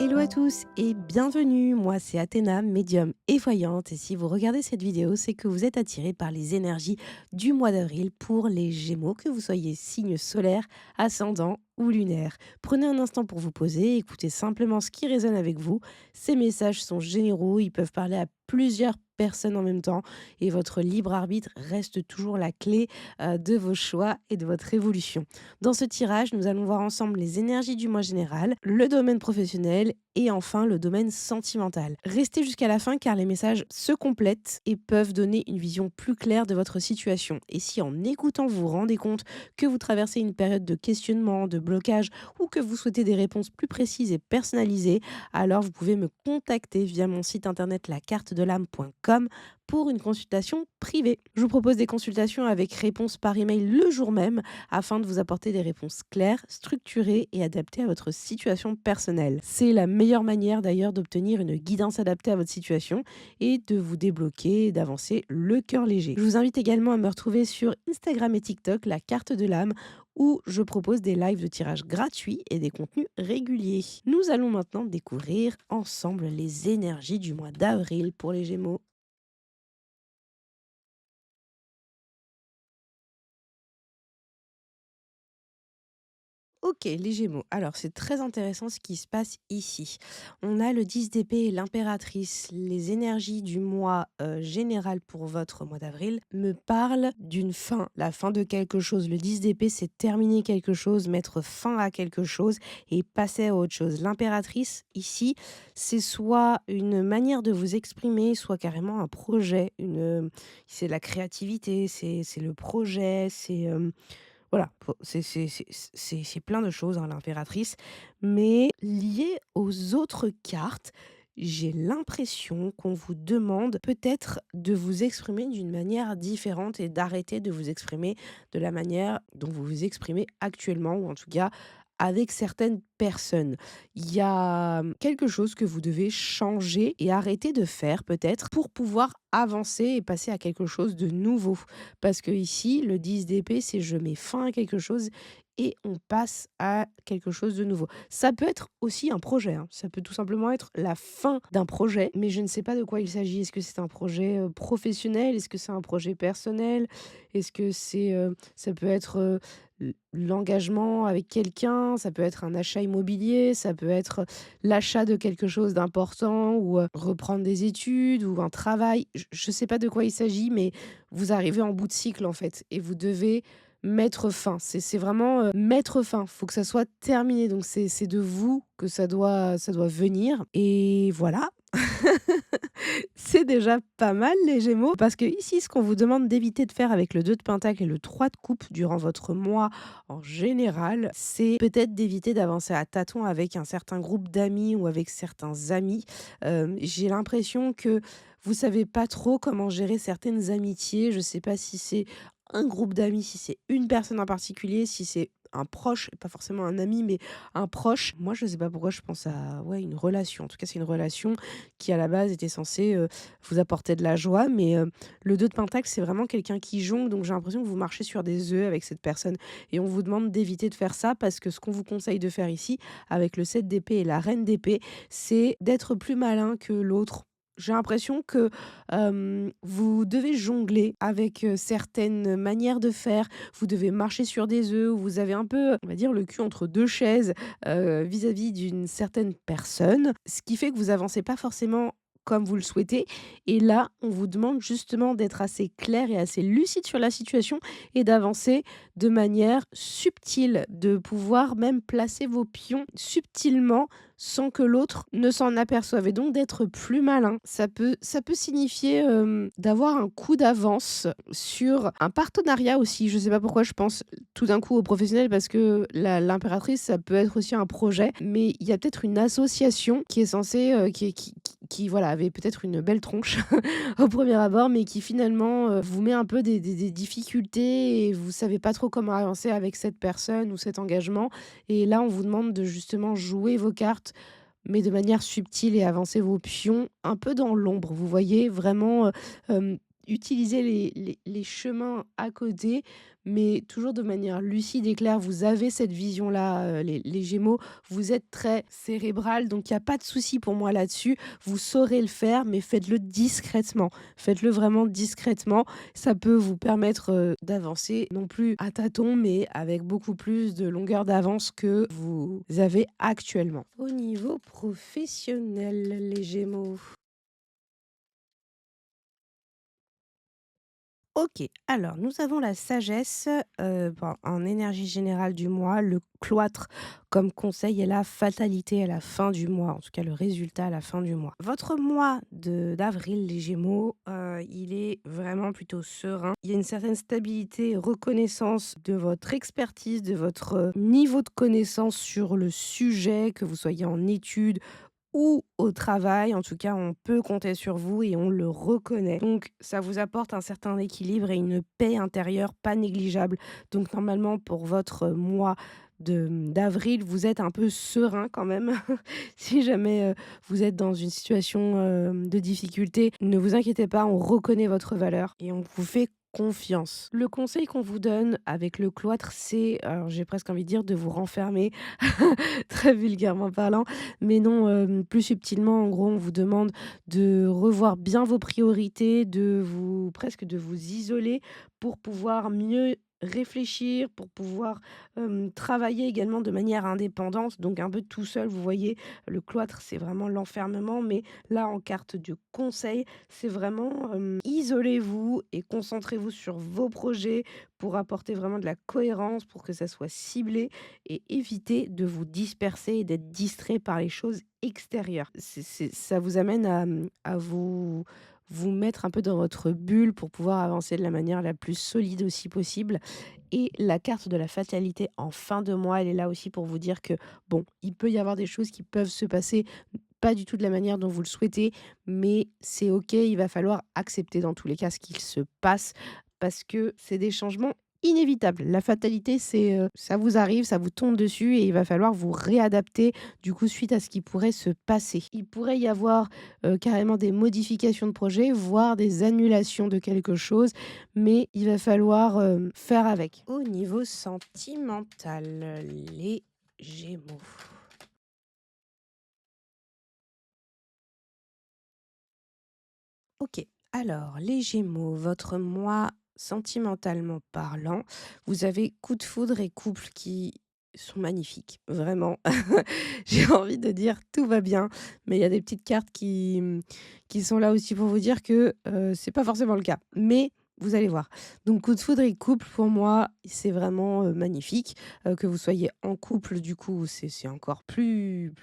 Hello à tous et bienvenue, moi c'est Athéna, médium et voyante et si vous regardez cette vidéo c'est que vous êtes attiré par les énergies du mois d'avril pour les Gémeaux, que vous soyez signe solaire, ascendant ou lunaire. Prenez un instant pour vous poser, écoutez simplement ce qui résonne avec vous. Ces messages sont généraux, ils peuvent parler à plusieurs personnes en même temps et votre libre arbitre reste toujours la clé de vos choix et de votre évolution. Dans ce tirage, nous allons voir ensemble les énergies du mois général, le domaine professionnel et enfin le domaine sentimental. Restez jusqu'à la fin car les messages se complètent et peuvent donner une vision plus claire de votre situation. Et si en écoutant vous vous rendez compte que vous traversez une période de questionnement, de blocage ou que vous souhaitez des réponses plus précises et personnalisées, alors vous pouvez me contacter via mon site internet lacartedelame.com pour une consultation privée. Je vous propose des consultations avec réponse par email le jour même afin de vous apporter des réponses claires, structurées et adaptées à votre situation personnelle. C'est la meilleure manière d'ailleurs d'obtenir une guidance adaptée à votre situation et de vous débloquer et d'avancer le cœur léger. Je vous invite également à me retrouver sur Instagram et TikTok, la carte de l'âme, où je propose des lives de tirage gratuits et des contenus réguliers. Nous allons maintenant découvrir ensemble les énergies du mois d'avril pour les Gémeaux. OK, les Gémeaux. Alors, c'est très intéressant ce qui se passe ici. On a le 10 d'épée et l'impératrice. Les énergies du mois général pour votre mois d'avril me parlent d'une fin, la fin de quelque chose. Le 10 d'épée, c'est terminer quelque chose, mettre fin à quelque chose et passer à autre chose. L'impératrice, ici, c'est soit une manière de vous exprimer, soit carrément un projet. C'est la créativité, c'est le projet, voilà, c'est plein de choses, hein, l'impératrice, mais lié aux autres cartes, j'ai l'impression qu'on vous demande peut-être de vous exprimer d'une manière différente et d'arrêter de vous exprimer de la manière dont vous vous exprimez actuellement ou en tout cas avec certaines personnes. Il y a quelque chose que vous devez changer et arrêter de faire peut-être pour pouvoir avancer et passer à quelque chose de nouveau. Parce que ici, le 10 d'épée, c'est je mets fin à quelque chose et on passe à quelque chose de nouveau. Ça peut être aussi un projet, hein. Ça peut tout simplement être la fin d'un projet, mais je ne sais pas de quoi il s'agit. Est-ce que c'est un projet professionnel? Est-ce que c'est un projet personnel? Est-ce que ça peut être l'engagement avec quelqu'un? Ça peut être un achat immobilier? Ça peut être l'achat de quelque chose d'important ou reprendre des études ou un travail? Je ne sais pas de quoi il s'agit, mais vous arrivez en bout de cycle, en fait et vous devez mettre fin. C'est vraiment, mettre fin. Faut que ça soit terminé donc c'est de vous que ça doit venir et voilà. C'est déjà pas mal les Gémeaux parce que ici, ce qu'on vous demande d'éviter de faire avec le 2 de pentacle et le 3 de coupe durant votre mois en général, c'est peut-être d'éviter d'avancer à tâtons avec un certain groupe d'amis ou avec certains amis. J'ai l'impression que vous savez pas trop comment gérer certaines amitiés. Je sais pas si c'est un groupe d'amis, si c'est une personne en particulier, si c'est un proche, pas forcément un ami, mais un proche. Moi, je sais pas pourquoi je pense à ouais, une relation. En tout cas, c'est une relation qui à la base était censé, vous apporter de la joie, mais le 2 de pentacle, c'est vraiment quelqu'un qui jongle, donc j'ai l'impression que vous marchez sur des œufs avec cette personne et on vous demande d'éviter de faire ça parce que ce qu'on vous conseille de faire ici, avec le 7 d'épée et la reine d'épée, c'est d'être plus malin que l'autre. J'ai l'impression que, vous devez jongler avec, certaines manières de faire. Vous devez marcher sur des œufs, vous avez un peu, on va dire, le cul entre 2 chaises, vis-à-vis d'une certaine personne, ce qui fait que vous avancez pas forcément comme vous le souhaitez et là, on vous demande justement d'être assez clair et assez lucide sur la situation et d'avancer de manière subtile, de pouvoir même placer vos pions subtilement sans que l'autre ne s'en aperçoive et donc d'être plus malin. Ça peut signifier, d'avoir un coup d'avance sur un partenariat aussi. Je sais pas pourquoi je pense tout d'un coup aux professionnels parce que l'impératrice, ça peut être aussi un projet, mais il y a peut-être une association qui est censée, qui voilà, avait peut-être une belle tronche au premier abord, mais qui finalement, vous met un peu des difficultés et vous savez pas trop comment avancer avec cette personne ou cet engagement et là, on vous demande de justement jouer vos cartes, mais de manière subtile et avancer vos pions un peu dans l'ombre. Vous voyez? Vraiment, utiliser les chemins à côté, mais toujours de manière lucide et claire. Vous avez cette vision-là, les Gémeaux. Vous êtes très cérébral, donc il y a pas de souci pour moi là-dessus. Vous saurez le faire, mais faites-le discrètement. Faites-le vraiment discrètement. Ça peut vous permettre, d'avancer, non plus à tâtons, mais avec beaucoup plus de longueur d'avance que vous avez actuellement. Au niveau professionnel, les Gémeaux. OK, alors nous avons la sagesse, en énergie générale du mois, le cloître comme conseil et la fatalité à la fin du mois, en tout cas le résultat à la fin du mois. Votre mois d'avril, les Gémeaux, il est vraiment plutôt serein. Il y a une certaine stabilité, reconnaissance de votre expertise, de votre, niveau de connaissance sur le sujet, que vous soyez en études ou au travail, en tout cas, on peut compter sur vous et on le reconnaît. Donc, ça vous apporte un certain équilibre et une paix intérieure pas négligeable. Donc, normalement, pour votre mois d'avril, vous êtes un peu serein quand même. Si jamais vous êtes dans une situation de difficulté, ne vous inquiétez pas, on reconnaît votre valeur et on vous fait confiance. Le conseil qu'on vous donne avec le cloître, c'est, alors j'ai presque envie de dire, de vous renfermer, très vulgairement parlant, mais non, plus subtilement, en gros, on vous demande de revoir bien vos priorités, de vous presque de vous isoler pour pouvoir mieux réfléchir, pour pouvoir, travailler également de manière indépendante, donc un peu tout seul. Vous voyez, le cloître, c'est vraiment l'enfermement, mais là, en carte de conseil, c'est vraiment, isolez-vous et concentrez-vous sur vos projets pour apporter vraiment de la cohérence, pour que ça soit ciblé et évitez de vous disperser et d'être distrait par les choses extérieures. Ça vous amène à, à vous mettre un peu dans votre bulle pour pouvoir avancer de la manière la plus solide aussi possible. Et la carte de la fatalité en fin de mois, elle est là aussi pour vous dire que, bon, il peut y avoir des choses qui peuvent se passer pas du tout de la manière dont vous le souhaitez, mais c'est OK, il va falloir accepter dans tous les cas ce qu'il se passe parce que c'est des changements inévitables. La fatalité, c'est, ça vous arrive, ça vous tombe dessus et il va falloir vous réadapter, du coup, suite à ce qui pourrait se passer. Il pourrait y avoir, carrément des modifications de projet, voire des annulations de quelque chose, mais il va falloir, faire avec. Au niveau sentimental, les Gémeaux. OK. Alors, les Gémeaux, votre mois sentimentalement parlant, vous avez coup de foudre et couple qui sont magnifiques, vraiment. J'ai envie de dire tout va bien, mais il y a des petites cartes qui sont là aussi pour vous dire que c'est pas forcément le cas. Mais vous allez voir. Donc, coup de foudre et couple, pour moi, c'est vraiment magnifique. Que vous soyez en couple, du coup, c'est encore plus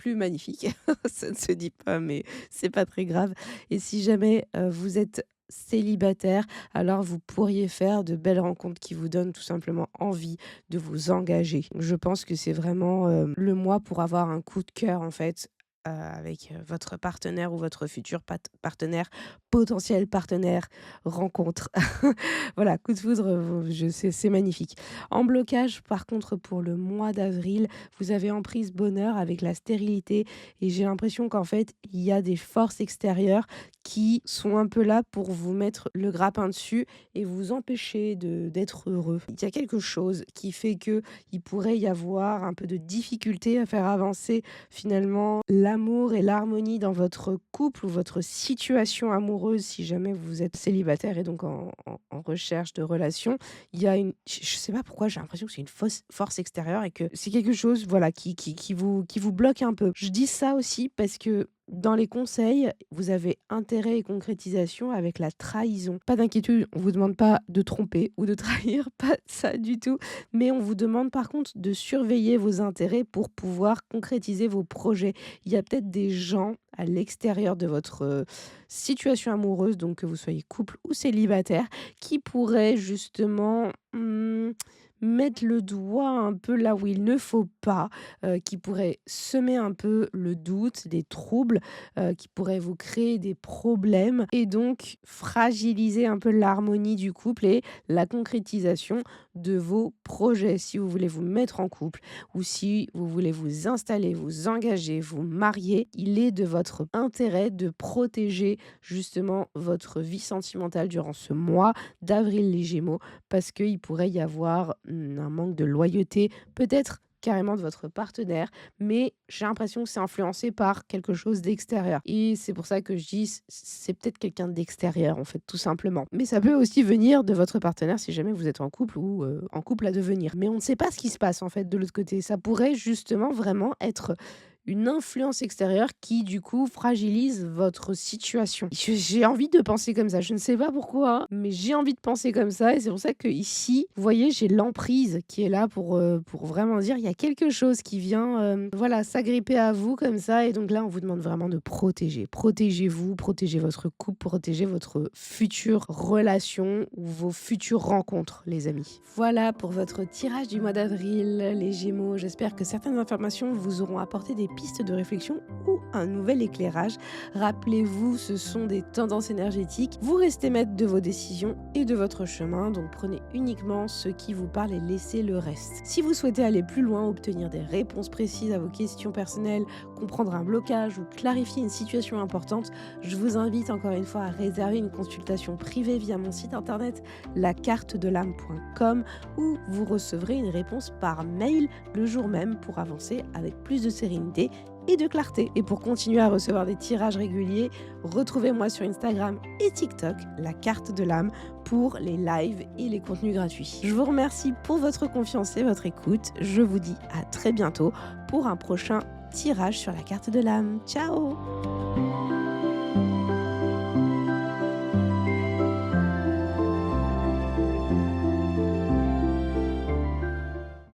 magnifique. Ça ne se dit pas, mais c'est pas très grave. Et si jamais, vous êtes célibataire, alors vous pourriez faire de belles rencontres qui vous donnent tout simplement envie de vous engager. Je pense que c'est vraiment, le mois pour avoir un coup de cœur en fait, avec, votre partenaire ou votre futur partenaire, potentiel partenaire, rencontre. Voilà, coup de foudre, je c'est magnifique. En blocage, par contre, pour le mois d'avril, vous avez en prise bonheur avec la stérilité et j'ai l'impression qu'en fait, il y a des forces extérieures qui sont un peu là pour vous mettre le grappin dessus et vous empêcher d'être heureux. Il y a quelque chose qui fait que il pourrait y avoir un peu de difficulté à faire avancer finalement l'amour et l'harmonie dans votre couple ou votre situation amoureuse si jamais vous êtes célibataire et donc en recherche de relation. Il y a une je sais pas pourquoi j'ai l'impression que c'est une fausse force extérieure et que c'est quelque chose, voilà, qui vous bloque un peu. Je dis ça aussi parce que dans les conseils, vous avez intérêt et concrétisation avec la trahison. Pas d'inquiétude, on vous demande pas de tromper ou de trahir, pas ça du tout, mais on vous demande par contre de surveiller vos intérêts pour pouvoir concrétiser vos projets. Il y a peut-être des gens à l'extérieur de votre, situation amoureuse, donc que vous soyez couple ou célibataire, qui pourraient justement, mettre le doigt un peu là où il ne faut pas, qui pourrait semer un peu le doute, des troubles, qui pourraient vous créer des problèmes et donc fragiliser un peu l'harmonie du couple et la concrétisation de vos projets. Si vous voulez vous mettre en couple ou si vous voulez vous installer, vous engager, vous marier, il est de votre intérêt de protéger justement votre vie sentimentale durant ce mois d'avril les Gémeaux parce qu'il pourrait y avoir un manque de loyauté, peut-être carrément de votre partenaire, mais j'ai l'impression que c'est influencé par quelque chose d'extérieur. Et c'est pour ça que je dis, c'est peut-être quelqu'un d'extérieur, en fait, tout simplement. Mais ça peut aussi venir de votre partenaire si jamais vous êtes en couple ou en couple à devenir. Mais on ne sait pas ce qui se passe, en fait, de l'autre côté. Ça pourrait justement vraiment être une influence extérieure qui, du coup, fragilise votre situation. J'ai envie de penser comme ça. Je ne sais pas pourquoi, mais j'ai envie de penser comme ça et c'est pour ça que ici, vous voyez, j'ai l'emprise qui est là pour vraiment dire il y a quelque chose qui vient, voilà, s'agripper à vous comme ça et donc là, on vous demande vraiment de protéger. Protégez-vous, protégez votre couple, protégez votre future relation ou vos futures rencontres, les amis. Voilà pour votre tirage du mois d'avril, les Gémeaux. J'espère que certaines informations vous auront apporté des pistes de réflexion ou un nouvel éclairage. Rappelez-vous, ce sont des tendances énergétiques. Vous restez maître de vos décisions et de votre chemin, donc prenez uniquement ce qui vous parle et laissez le reste. Si vous souhaitez aller plus loin, obtenir des réponses précises à vos questions personnelles, comprendre un blocage ou clarifier une situation importante, je vous invite encore une fois à réserver une consultation privée via mon site internet lacartedelame.com où vous recevrez une réponse par mail le jour même pour avancer avec plus de sérénité et de clarté. Et pour continuer à recevoir des tirages réguliers, retrouvez-moi sur Instagram et TikTok, la carte de l'âme, pour les lives et les contenus gratuits. Je vous remercie pour votre confiance et votre écoute. Je vous dis à très bientôt pour un prochain tirage sur la carte de l'âme. Ciao!